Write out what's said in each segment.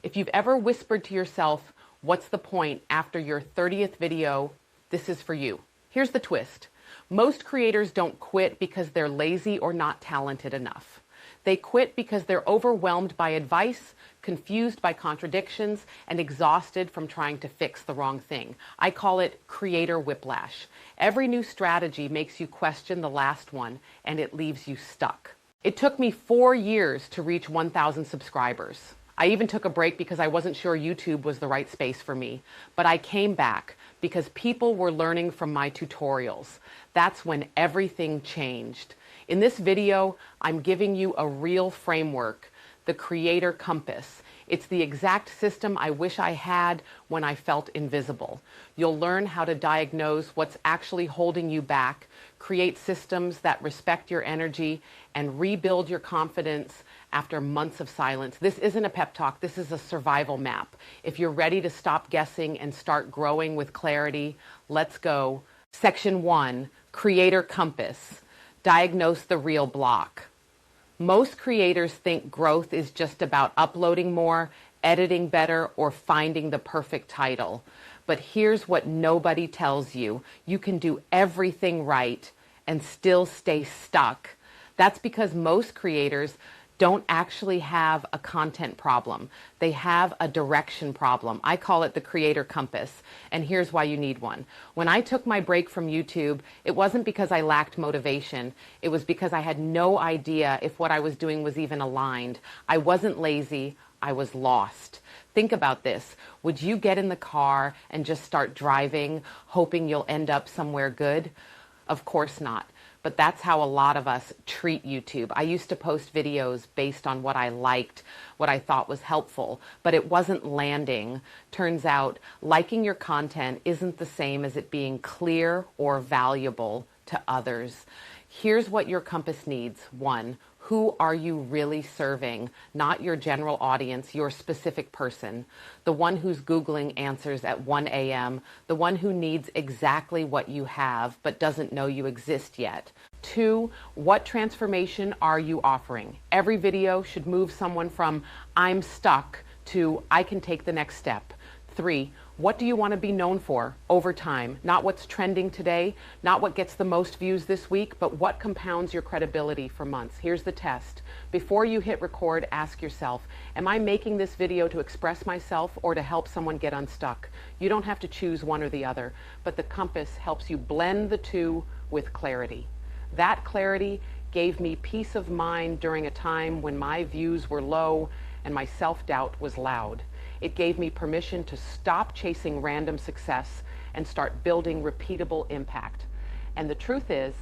If you've ever whispered to yourself, "What's the point?" after your 30th video, this is for you. Here's the twist. Most creators don't quit because they're lazy or not talented enough. They quit because they're overwhelmed by advice, confused by contradictions, and exhausted from trying to fix the wrong thing. I call it creator whiplash. Every new strategy makes you question the last one, and it leaves you stuck. It took me 4 years to reach 1,000 subscribers. I even took a break because I wasn't sure YouTube was the right space for me. But I came back because people were learning from my tutorials. That's when everything changed. In this video, I'm giving you a real framework, the Creator Compass. It's the exact system I wish I had when I felt invisible. You'll learn how to diagnose what's actually holding you back, create systems that respect your energy, and rebuild your confidence after months of silence. This isn't a pep talk, this is a survival map. If you're ready to stop guessing and start growing with clarity, let's go. Section 1, Creator Compass. Diagnose the real block. Most creators think growth is just about uploading more, editing better, or finding the perfect title. But here's what nobody tells you. You can do everything right and still stay stuck. That's because most creators don't actually have a content problem. They have a direction problem. I call it the Creator Compass, and here's why you need one. When I took my break from YouTube, it wasn't because I lacked motivation. It was because I had no idea if what I was doing was even aligned. I wasn't lazy, I was lost. Think about this. Would you get in the car and just start driving, hoping you'll end up somewhere good? Of course not. But that's how a lot of us treat YouTube. I used to post videos based on what I liked, what I thought was helpful, but it wasn't landing. Turns out, liking your content isn't the same as it being clear or valuable to others. Here's what your compass needs. 1, who are you really serving? Not your general audience, your specific person. The one who's Googling answers at 1 a.m., the one who needs exactly what you have but doesn't know you exist yet. 2, what transformation are you offering? Every video should move someone from "I'm stuck" to "I can take the next step." 3, what do you want to be known for over time? Not what's trending today, not what gets the most views this week, but what compounds your credibility for months. Here's the test. Before you hit record, ask yourself, am I making this video to express myself or to help someone get unstuck? You don't have to choose one or the other, but the compass helps you blend the two with clarity. That clarity gave me peace of mind during a time when my views were low and my self-doubt was loud. It gave me permission to stop chasing random success and start building repeatable impact. And the truth is,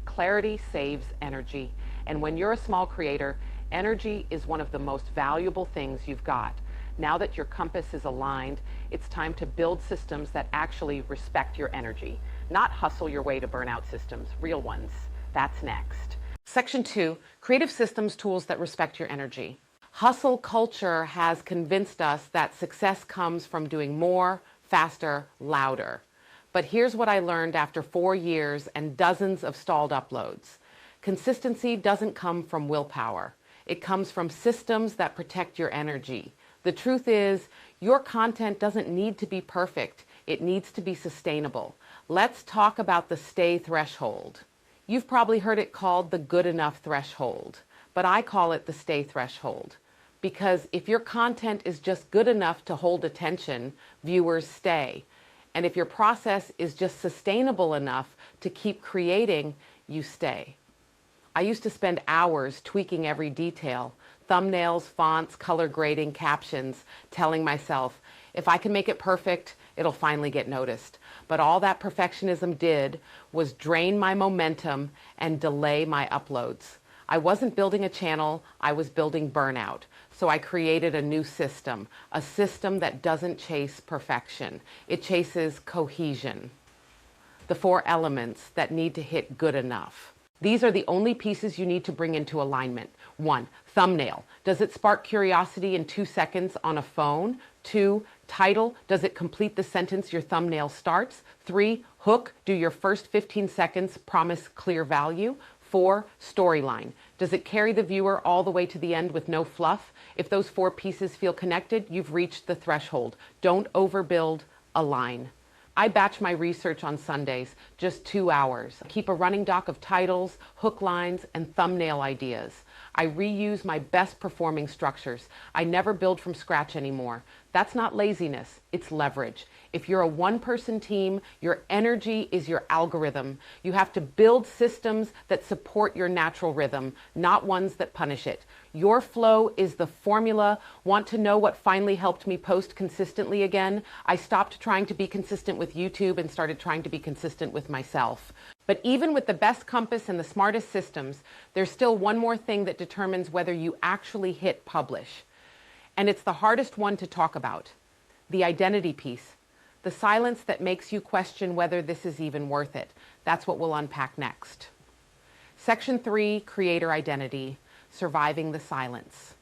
clarity saves energy. And when you're a small creator, energy is one of the most valuable things you've got. Now that your compass is aligned, it's time to build systems that actually respect your energy. Not hustle your way to burnout systems, real ones. That's next. Section 2, creative systems tools that respect your energy. Hustle culture has convinced us that success comes from doing more, faster, louder. But here's what I learned after 4 years and dozens of stalled uploads. Consistency doesn't come from willpower. It comes from systems that protect your energy. The truth is, your content doesn't need to be perfect. It needs to be sustainable. Let's talk about the stay threshold. You've probably heard it called the good enough threshold, but I call it the stay threshold. Because if your content is just good enough to hold attention, viewers stay. And if your process is just sustainable enough to keep creating, you stay. I used to spend hours tweaking every detail, thumbnails, fonts, color grading, captions, telling myself, if I can make it perfect, it'll finally get noticed. But all that perfectionism did was drain my momentum and delay my uploads. I wasn't building a channel, I was building burnout. So I created a new system, a system that doesn't chase perfection. It chases cohesion. The 4 elements that need to hit good enough. These are the only pieces you need to bring into alignment. 1, thumbnail. Does it spark curiosity in 2 seconds on a phone? 2, title. Does it complete the sentence your thumbnail starts? 3, hook. Do your first 15 seconds promise clear value? 4, storyline. Does it carry the viewer all the way to the end with no fluff? If those 4 pieces feel connected, you've reached the threshold. Don't overbuild, align. I batch my research on Sundays, just 2 hours. I keep a running doc of titles, hook lines, and thumbnail ideas. I reuse my best performing structures. I never build from scratch anymore. That's not laziness, it's leverage. If you're a one-person team, your energy is your algorithm. You have to build systems that support your natural rhythm, not ones that punish it. Your flow is the formula. Want to know what finally helped me post consistently again? I stopped trying to be consistent with YouTube and started trying to be consistent with myself. But even with the best compass and the smartest systems, there's still one more thing that determines whether you actually hit publish. And it's the hardest one to talk about. The identity piece. The silence that makes you question whether this is even worth it. That's what we'll unpack next. Section 3, creator identity, surviving the silence.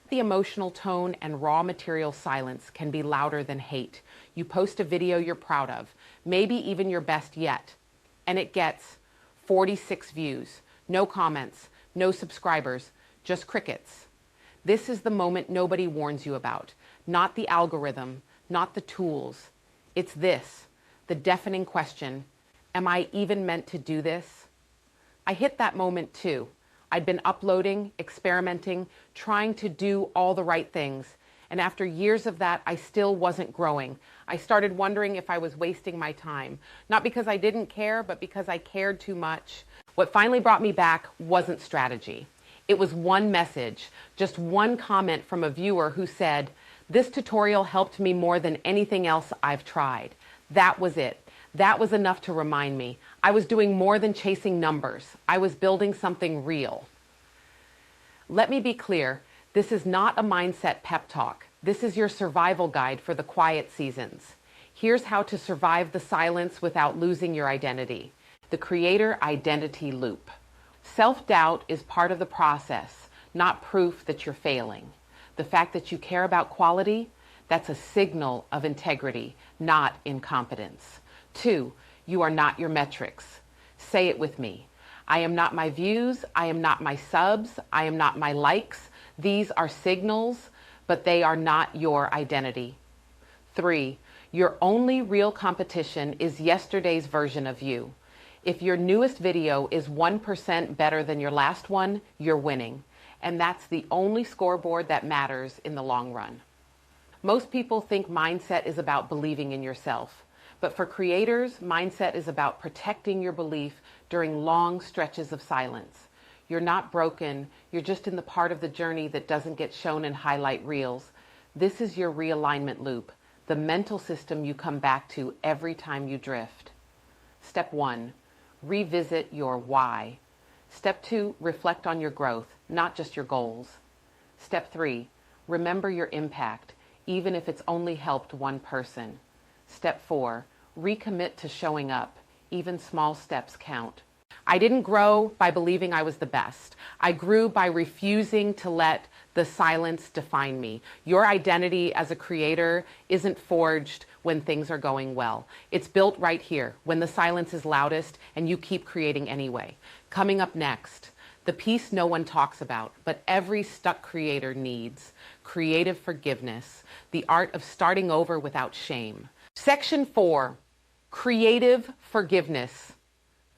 The emotional tone and raw material silence can be louder than hate. You post a video you're proud of, maybe even your best yet, and it gets 46 views, no comments, no subscribers, just crickets. This is the moment nobody warns you about. Not the algorithm, not the tools. It's this, the deafening question, am I even meant to do this? I hit that moment too. I'd been uploading, experimenting, trying to do all the right things. And after years of that, I still wasn't growing. I started wondering if I was wasting my time. Not because I didn't care, but because I cared too much. What finally brought me back wasn't strategy. It was one message, just one comment from a viewer who said, "This tutorial helped me more than anything else I've tried." That was it. That was enough to remind me. I was doing more than chasing numbers. I was building something real. Let me be clear. This is not a mindset pep talk. This is your survival guide for the quiet seasons. Here's how to survive the silence without losing your identity. The creator identity loop. Self-doubt is part of the process, not proof that you're failing. The fact that you care about quality, that's a signal of integrity, not incompetence. 2, you are not your metrics. Say it with me. I am not my views. I am not my subs. I am not my likes. These are signals, but they are not your identity. 3, your only real competition is yesterday's version of you. If your newest video is 1% better than your last one, you're winning. And that's the only scoreboard that matters in the long run. Most people think mindset is about believing in yourself. But for creators, mindset is about protecting your belief during long stretches of silence. You're not broken. You're just in the part of the journey that doesn't get shown in highlight reels. This is your realignment loop, the mental system you come back to every time you drift. Step 1, revisit your why. Step 2, reflect on your growth, not just your goals. Step 3, remember your impact, even if it's only helped one person. Step 4, recommit to showing up. Even small steps count. I didn't grow by believing I was the best. I grew by refusing to let the silence define me. Your identity as a creator isn't forged when things are going well. It's built right here, when the silence is loudest and you keep creating anyway. Coming up next, the piece no one talks about, but every stuck creator needs: creative forgiveness, the art of starting over without shame. Section 4, creative forgiveness.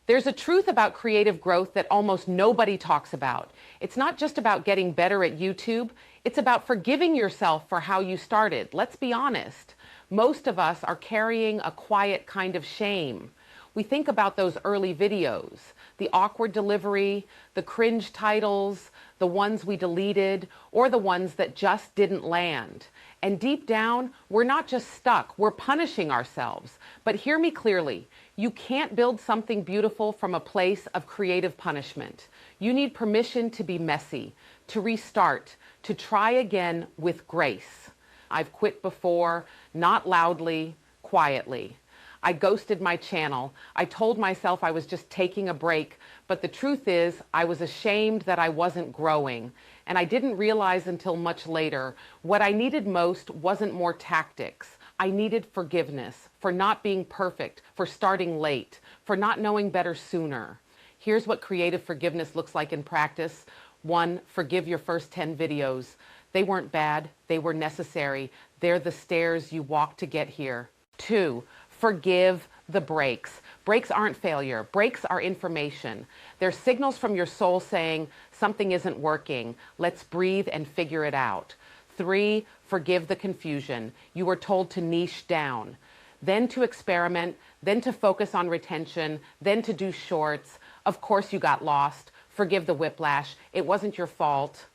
There's a truth about creative growth that almost nobody talks about. It's not just about getting better at YouTube. It's about forgiving yourself for how you started. Let's be honest. Most of us are carrying a quiet kind of shame. We think about those early videos, the awkward delivery, the cringe titles, the ones we deleted, or the ones that just didn't land. And deep down, we're not just stuck, we're punishing ourselves. But hear me clearly, you can't build something beautiful from a place of creative punishment. You need permission to be messy, to restart, to try again with grace. I've quit before, not loudly, quietly. I ghosted my channel. I told myself I was just taking a break, but the truth is I was ashamed that I wasn't growing. And I didn't realize until much later, what I needed most wasn't more tactics. I needed forgiveness for not being perfect, for starting late, for not knowing better sooner. Here's what creative forgiveness looks like in practice. 1, forgive your first 10 videos. They weren't bad, they were necessary. They're the stairs you walked to get here. 2, forgive the breaks. Breaks aren't failure. Breaks are information. They're signals from your soul saying something isn't working. Let's breathe and figure it out. 3, forgive the confusion. You were told to niche down, then to experiment, then to focus on retention, then to do shorts. Of course you got lost. Forgive the whiplash. It wasn't your fault.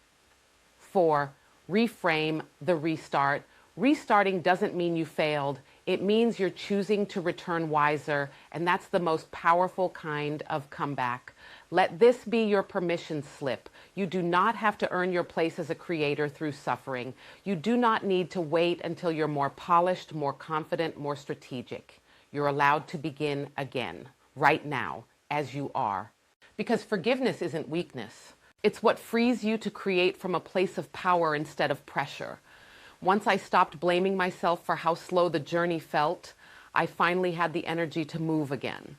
4, reframe the restart. Restarting doesn't mean you failed. It means you're choosing to return wiser, and that's the most powerful kind of comeback. Let this be your permission slip. You do not have to earn your place as a creator through suffering. You do not need to wait until you're more polished, more confident, more strategic. You're allowed to begin again, right now, as you are. Because forgiveness isn't weakness. It's what frees you to create from a place of power instead of pressure. Once I stopped blaming myself for how slow the journey felt, I finally had the energy to move again.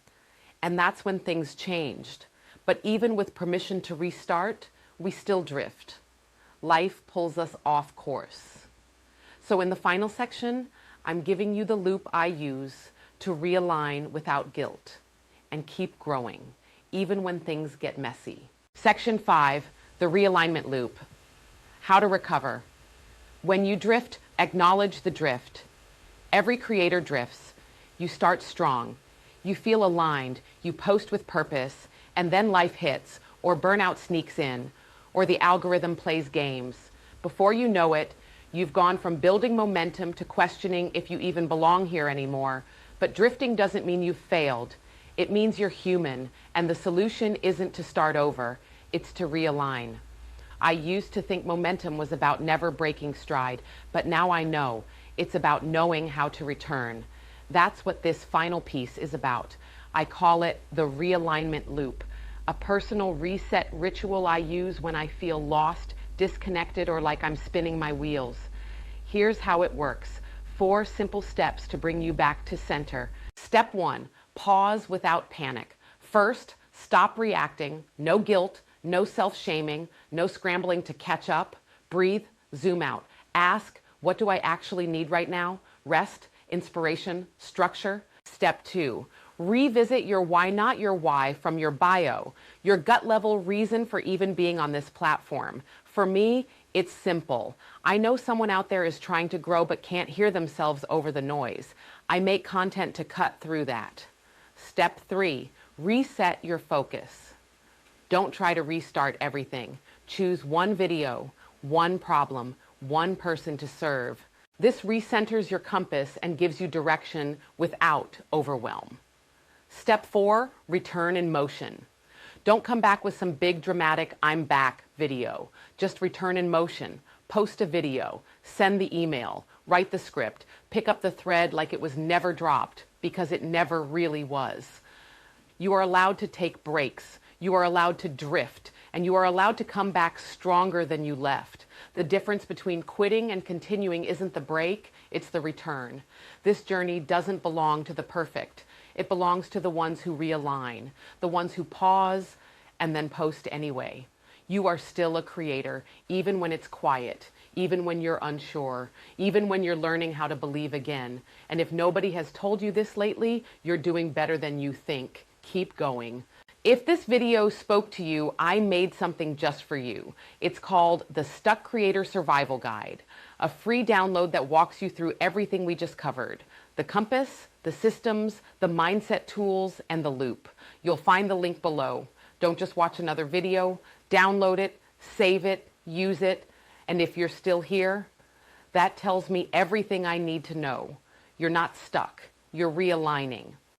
And that's when things changed. But even with permission to restart, we still drift. Life pulls us off course. So in the final section, I'm giving you the loop I use to realign without guilt and keep growing, even when things get messy. Section 5, the realignment loop. How to recover. When you drift, acknowledge the drift. Every creator drifts. You start strong. You feel aligned. You post with purpose. And then life hits, or burnout sneaks in, or the algorithm plays games. Before you know it, you've gone from building momentum to questioning if you even belong here anymore. But drifting doesn't mean you've failed. It means you're human, and the solution isn't to start over. It's to realign. I used to think momentum was about never breaking stride, but now I know it's about knowing how to return. That's what this final piece is about. I call it the realignment loop, a personal reset ritual I use when I feel lost, disconnected, or like I'm spinning my wheels. Here's how it works. 4 simple steps to bring you back to center. Step 1, pause without panic. First, stop reacting. No guilt, no self-shaming, no scrambling to catch up. Breathe, zoom out. Ask, what do I actually need right now? Rest, inspiration, structure. Step 2, revisit your why not your why from your bio, your gut level reason for even being on this platform. For me, it's simple. I know someone out there is trying to grow but can't hear themselves over the noise. I make content to cut through that. Step 3, reset your focus. Don't try to restart everything. Choose one video, one problem, one person to serve. This recenters your compass and gives you direction without overwhelm. Step 4, return in motion. Don't come back with some big dramatic I'm back video. Just return in motion. Post a video, send the email, write the script, pick up the thread like it was never dropped, because it never really was. You are allowed to take breaks. You are allowed to drift, and you are allowed to come back stronger than you left. The difference between quitting and continuing isn't the break, it's the return. This journey doesn't belong to the perfect. It belongs to the ones who realign, the ones who pause and then post anyway. You are still a creator, even when it's quiet, even when you're unsure, even when you're learning how to believe again. And if nobody has told you this lately, you're doing better than you think. Keep going. If this video spoke to you, I made something just for you. It's called the Stuck Creator Survival Guide, a free download that walks you through everything we just covered. The compass, the systems, the mindset tools, and the loop. You'll find the link below. Don't just watch another video, download it, save it, use it, and if you're still here, that tells me everything I need to know. You're not stuck, you're realigning.